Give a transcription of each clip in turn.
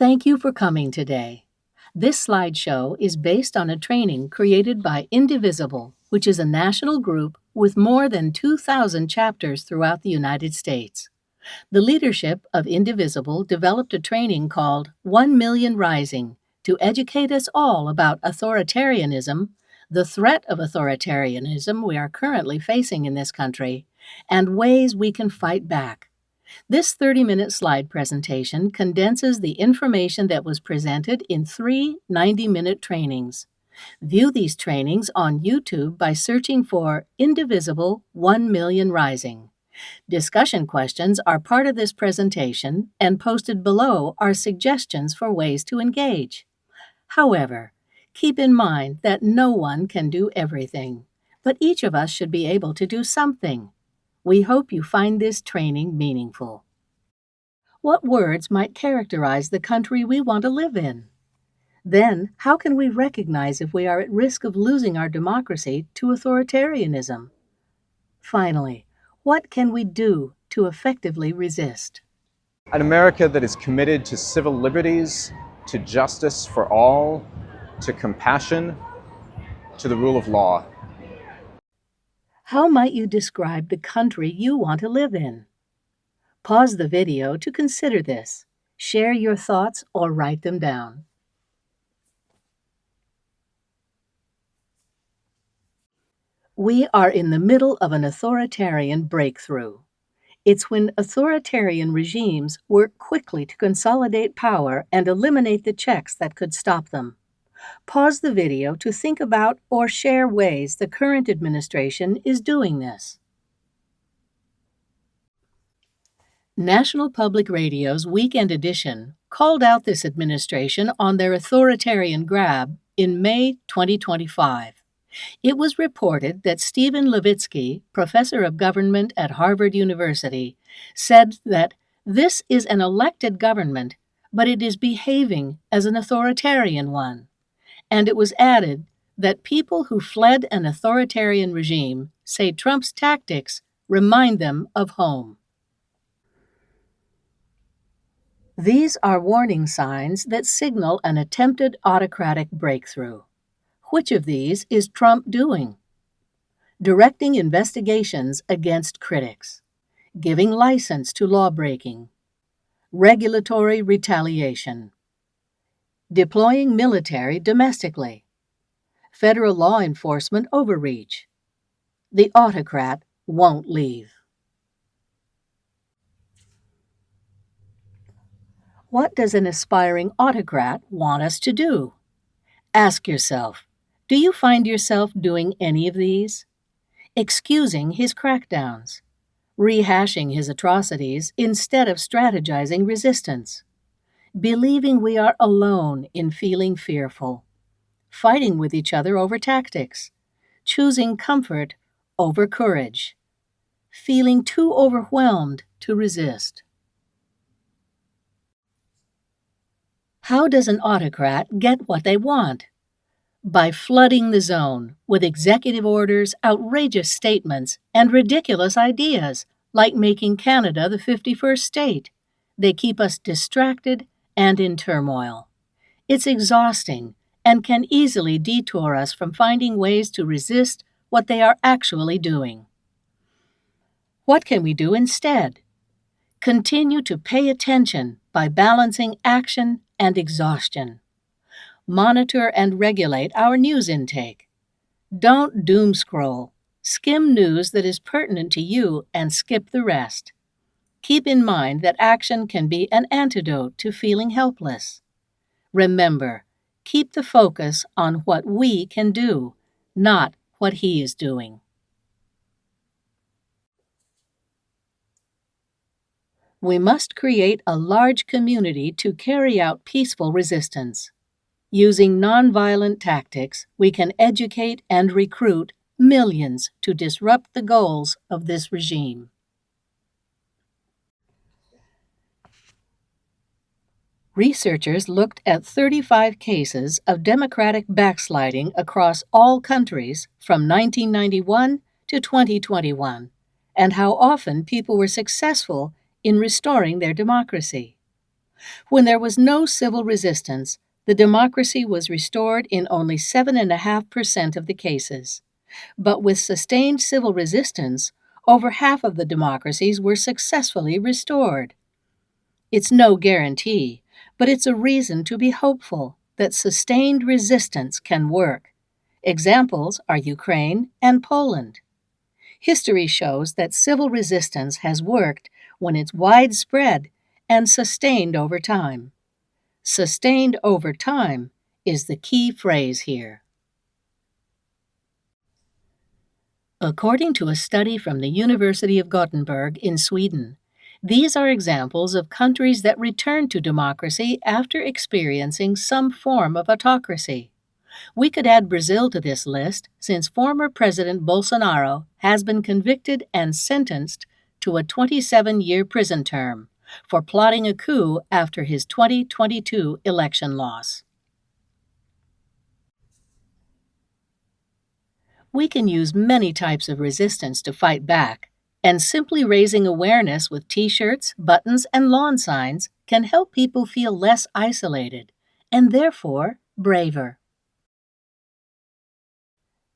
Thank you for coming today. This slideshow is based on a training created by Indivisible, which is a national group with more than 2,000 chapters throughout the United States. The leadership of Indivisible developed a training called 1 Million Rising to educate us all about authoritarianism, the threat of authoritarianism we are currently facing in this country, and ways we can fight back. This 30-minute slide presentation condenses the information that was presented in three 90-minute trainings. View these trainings on YouTube by searching for Indivisible 1 Million Rising. Discussion questions are part of this presentation, and posted below are suggestions for ways to engage. However, keep in mind that no one can do everything, but each of us should be able to do something. We hope you find this training meaningful. What words might characterize the country we want to live in? Then, how can we recognize if we are at risk of losing our democracy to authoritarianism? Finally, what can we do to effectively resist? An America that is committed to civil liberties, to justice for all, to compassion, to the rule of law. How might you describe the country you want to live in? Pause the video to consider this. Share your thoughts or write them down. We are in the middle of an authoritarian breakthrough. It's when authoritarian regimes work quickly to consolidate power and eliminate the checks that could stop them. Pause the video to think about or share ways the current administration is doing this. National Public Radio's Weekend Edition called out this administration on their authoritarian grab in May 2025. It was reported that Stephen Levitsky, professor of government at Harvard University, said that this is an elected government, but it is behaving as an authoritarian one. And it was added that people who fled an authoritarian regime say Trump's tactics remind them of home. These are warning signs that signal an attempted autocratic breakthrough. Which of these is Trump doing? Directing investigations against critics, giving license to lawbreaking, regulatory retaliation, deploying military domestically, federal law enforcement overreach. The autocrat won't leave. What does an aspiring autocrat want us to do? Ask yourself, do you find yourself doing any of these? Excusing his crackdowns, rehashing his atrocities instead of strategizing resistance, believing we are alone in feeling fearful, fighting with each other over tactics, choosing comfort over courage, feeling too overwhelmed to resist. How does an autocrat get what they want? By flooding the zone with executive orders, outrageous statements, and ridiculous ideas, like making Canada the 51st state. They keep us distracted and in turmoil. It's exhausting and can easily detour us from finding ways to resist what they are actually doing. What can we do instead? Continue to pay attention by balancing action and exhaustion. Monitor and regulate our news intake. Don't doom scroll. Skim news that is pertinent to you and skip the rest. Keep in mind that action can be an antidote to feeling helpless. Remember, keep the focus on what we can do, not what he is doing. We must create a large community to carry out peaceful resistance. Using nonviolent tactics, we can educate and recruit millions to disrupt the goals of this regime. Researchers looked at 35 cases of democratic backsliding across all countries from 1991 to 2021, and how often people were successful in restoring their democracy. When there was no civil resistance, the democracy was restored in only 7.5% of the cases. But with sustained civil resistance, over half of the democracies were successfully restored. It's no guarantee, but it's a reason to be hopeful that sustained resistance can work. Examples are Ukraine and Poland. History shows that civil resistance has worked when it's widespread and sustained over time. Sustained over time is the key phrase here. According to a study from the University of Gothenburg in Sweden, these are examples of countries that returned to democracy after experiencing some form of autocracy. We could add Brazil to this list since former President Bolsonaro has been convicted and sentenced to a 27-year prison term for plotting a coup after his 2022 election loss. We can use many types of resistance to fight back, and simply raising awareness with t-shirts, buttons, and lawn signs can help people feel less isolated, and therefore braver.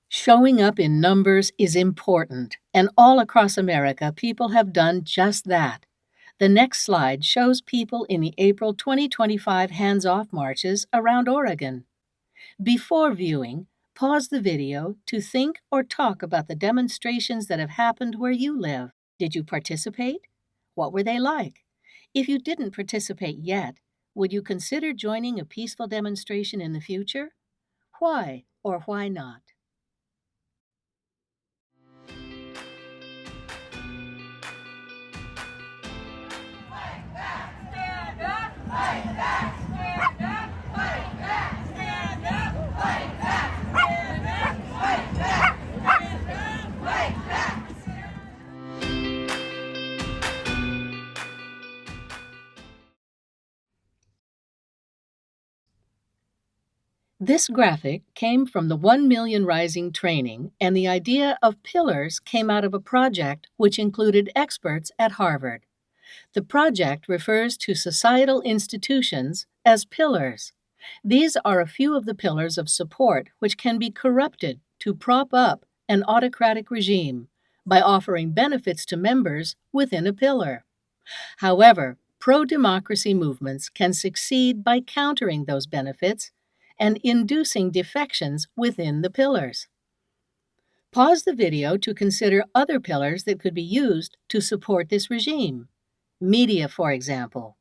Showing up in numbers is important, and all across America, people have done just that. The next slide shows people in the April 2025 hands-off marches around Oregon. Before viewing, pause the video to think or talk about the demonstrations that have happened where you live. Did you participate? What were they like? If you didn't participate yet, would you consider joining a peaceful demonstration in the future? Why or why not? This graphic came from the 1 Million Rising training, and the idea of pillars came out of a project which included experts at Harvard. The project refers to societal institutions as pillars. These are a few of the pillars of support which can be corrupted to prop up an autocratic regime by offering benefits to members within a pillar. However, pro-democracy movements can succeed by countering those benefits and inducing defections within the pillars. Pause the video to consider other pillars that could be used to support this regime. Media, for example.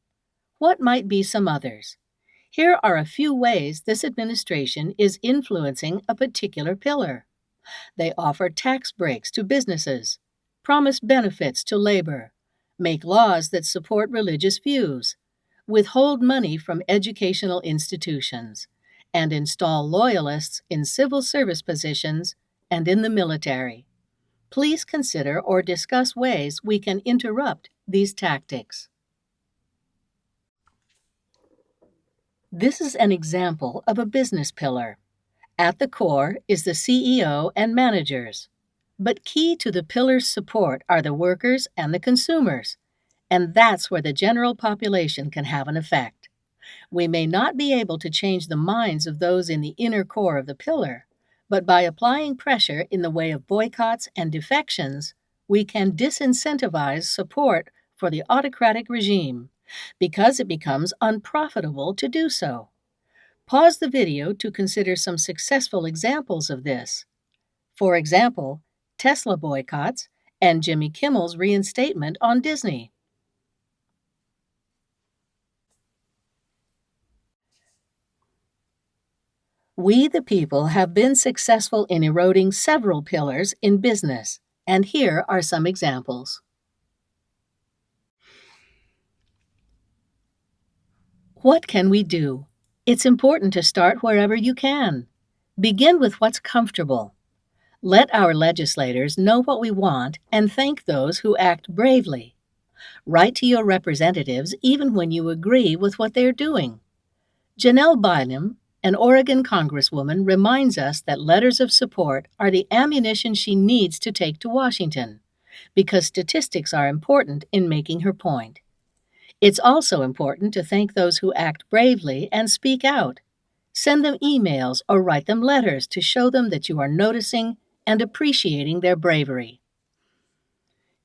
What might be some others? Here are a few ways this administration is influencing a particular pillar. They offer tax breaks to businesses, promise benefits to labor, make laws that support religious views, withhold money from educational institutions, and install loyalists in civil service positions and in the military. Please consider or discuss ways we can interrupt these tactics. This is an example of a business pillar. At the core is the CEO and managers. But key to the pillar's support are the workers and the consumers, and that's where the general population can have an effect. We may not be able to change the minds of those in the inner core of the pillar, but by applying pressure in the way of boycotts and defections, we can disincentivize support for the autocratic regime because it becomes unprofitable to do so. Pause the video to consider some successful examples of this. For example, Tesla boycotts and Jimmy Kimmel's reinstatement on Disney. We, the people, have been successful in eroding several pillars in business, and here are some examples. What can we do? It's important to start wherever you can. Begin with what's comfortable. Let our legislators know what we want and thank those who act bravely. Write to your representatives even when you agree with what they're doing. Janelle Bynum, an Oregon congresswoman, reminds us that letters of support are the ammunition she needs to take to Washington, because statistics are important in making her point. It's also important to thank those who act bravely and speak out. Send them emails or write them letters to show them that you are noticing and appreciating their bravery.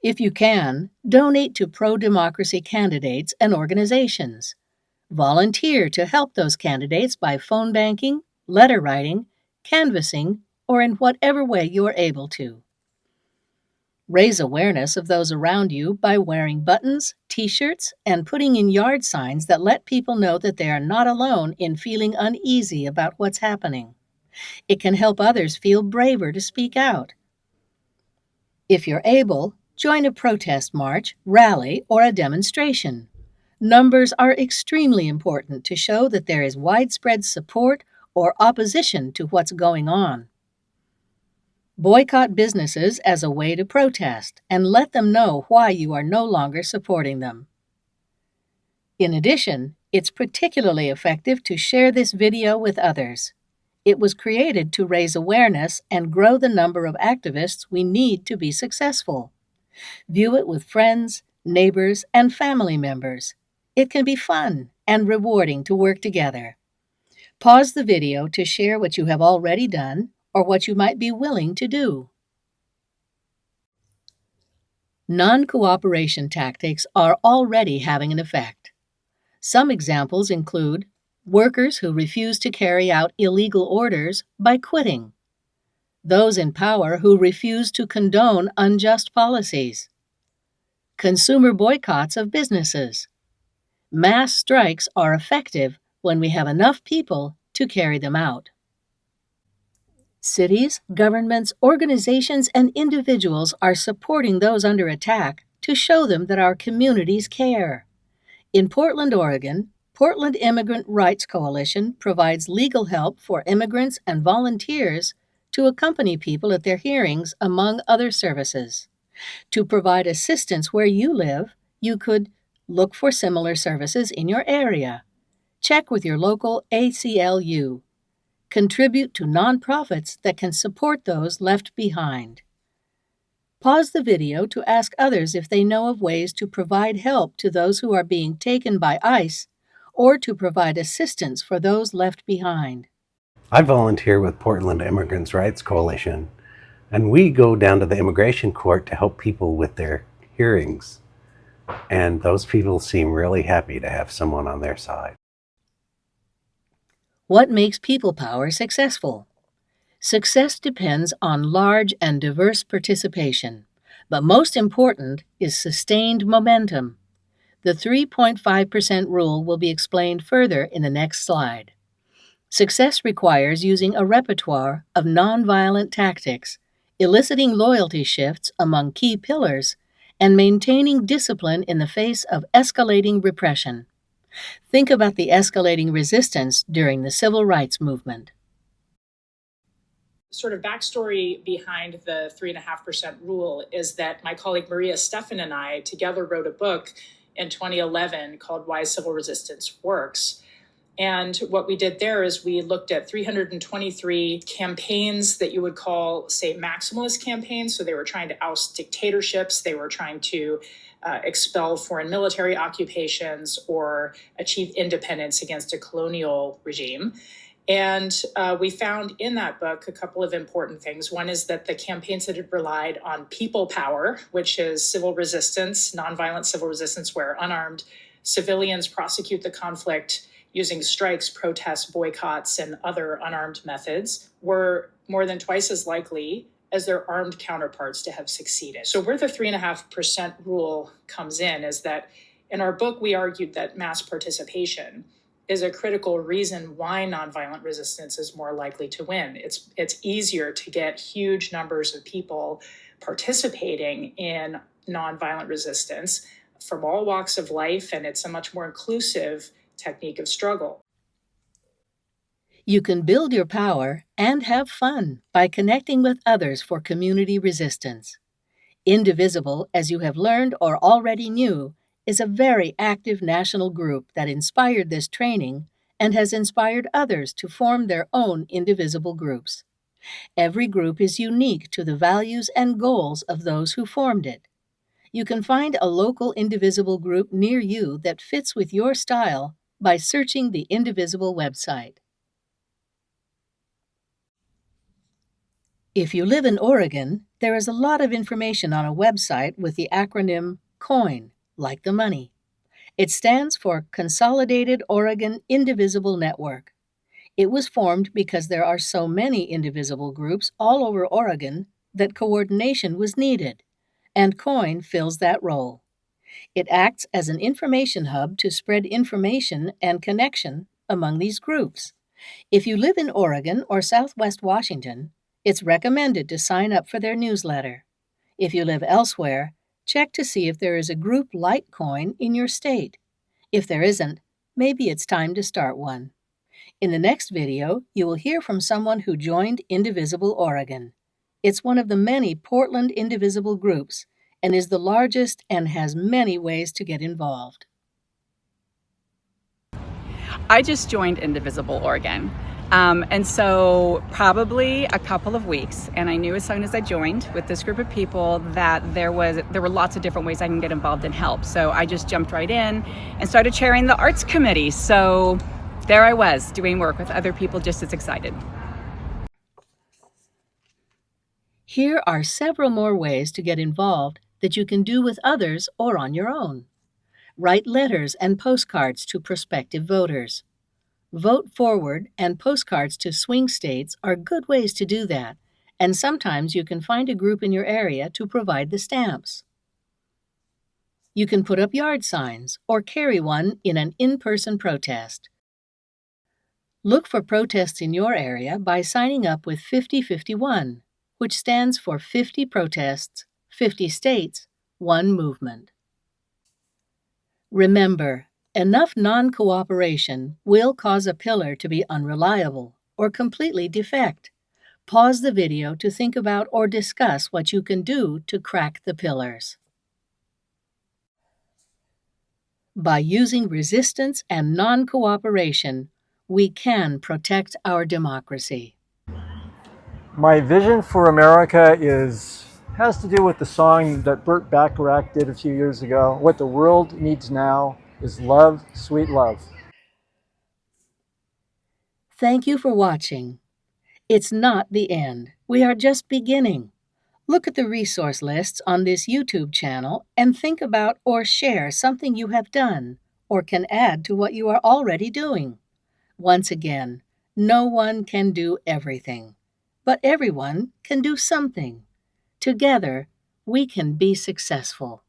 If you can, donate to pro-democracy candidates and organizations. Volunteer to help those candidates by phone banking, letter writing, canvassing, or in whatever way you are able to. Raise awareness of those around you by wearing buttons, t-shirts, and putting in yard signs that let people know that they are not alone in feeling uneasy about what's happening. It can help others feel braver to speak out. If you're able, join a protest march, rally, or a demonstration. Numbers are extremely important to show that there is widespread support or opposition to what's going on. Boycott businesses as a way to protest and let them know why you are no longer supporting them. In addition, it's particularly effective to share this video with others. It was created to raise awareness and grow the number of activists we need to be successful. View it with friends, neighbors, and family members. It can be fun and rewarding to work together. Pause the video to share what you have already done or what you might be willing to do. Non-cooperation tactics are already having an effect. Some examples include workers who refuse to carry out illegal orders by quitting, those in power who refuse to condone unjust policies, consumer boycotts of businesses. Mass strikes are effective when we have enough people to carry them out. Cities, governments, organizations, and individuals are supporting those under attack to show them that our communities care. In Portland, Oregon, Portland Immigrant Rights Coalition provides legal help for immigrants and volunteers to accompany people at their hearings, among other services. To provide assistance where you live, you could look for similar services in your area. Check with your local ACLU. Contribute to nonprofits that can support those left behind. Pause the video to ask others if they know of ways to provide help to those who are being taken by ICE or to provide assistance for those left behind. I volunteer with Portland Immigrants Rights Coalition, and we go down to the immigration court to help people with their hearings. And those people seem really happy to have someone on their side. What makes people power successful? Success depends on large and diverse participation, but most important is sustained momentum. The 3.5% rule will be explained further in the next slide. Success requires using a repertoire of nonviolent tactics, eliciting loyalty shifts among key pillars, and maintaining discipline in the face of escalating repression. Think about the escalating resistance during the civil rights movement. Sort of backstory behind the 3.5% rule is that my colleague Maria Stephan and I together wrote a book in 2011 called Why Civil Resistance Works. And what we did there is we looked at 323 campaigns that you would call, say, maximalist campaigns. So they were trying to oust dictatorships. They were trying to expel foreign military occupations or achieve independence against a colonial regime. And we found in that book a couple of important things. One is that the campaigns that had relied on people power, which is civil resistance, nonviolent civil resistance, where unarmed civilians prosecute the conflict using strikes, protests, boycotts, and other unarmed methods, were more than twice as likely as their armed counterparts to have succeeded. So where the 3.5% rule comes in is that in our book, we argued that mass participation is a critical reason why nonviolent resistance is more likely to win. It's easier to get huge numbers of people participating in nonviolent resistance from all walks of life, and it's a much more inclusive technique of struggle. You can build your power and have fun by connecting with others for community resistance. Indivisible, as you have learned or already knew, is a very active national group that inspired this training and has inspired others to form their own indivisible groups. Every group is unique to the values and goals of those who formed it. You can find a local Indivisible group near you that fits with your style by searching the Indivisible website. If you live in Oregon, there is a lot of information on a website with the acronym COIN, like the money. It stands for Consolidated Oregon Indivisible Network. It was formed because there are so many Indivisible groups all over Oregon that coordination was needed, and COIN fills that role. It acts as an information hub to spread information and connection among these groups. If you live in Oregon or Southwest Washington, it's recommended to sign up for their newsletter. If you live elsewhere, check to see if there is a group like COIN in your state. If there isn't, maybe it's time to start one. In the next video, you will hear from someone who joined Indivisible Oregon. It's one of the many Portland Indivisible groups and is the largest and has many ways to get involved. I just joined Indivisible Oregon. And so probably a couple of weeks, and I knew as soon as I joined with this group of people that there were lots of different ways I can get involved and help. So I just jumped right in and started chairing the arts committee. So there I was doing work with other people just as excited. Here are several more ways to get involved that you can do with others or on your own. Write letters and postcards to prospective voters. Vote Forward and postcards to swing states are good ways to do that, and sometimes you can find a group in your area to provide the stamps. You can put up yard signs or carry one in an in-person protest. Look for protests in your area by signing up with 5051, which stands for 50 protests, 50 states, 1 movement. Remember, enough non-cooperation will cause a pillar to be unreliable or completely defect. Pause the video to think about or discuss what you can do to crack the pillars. By using resistance and non-cooperation, we can protect our democracy. My vision for America has to do with the song that Burt Bacharach did a few years ago. What the world needs now is love, sweet love. Thank you for watching. It's not the end. We are just beginning. Look at the resource lists on this YouTube channel and think about or share something you have done or can add to what you are already doing. Once again, no one can do everything, but everyone can do something. Together, we can be successful.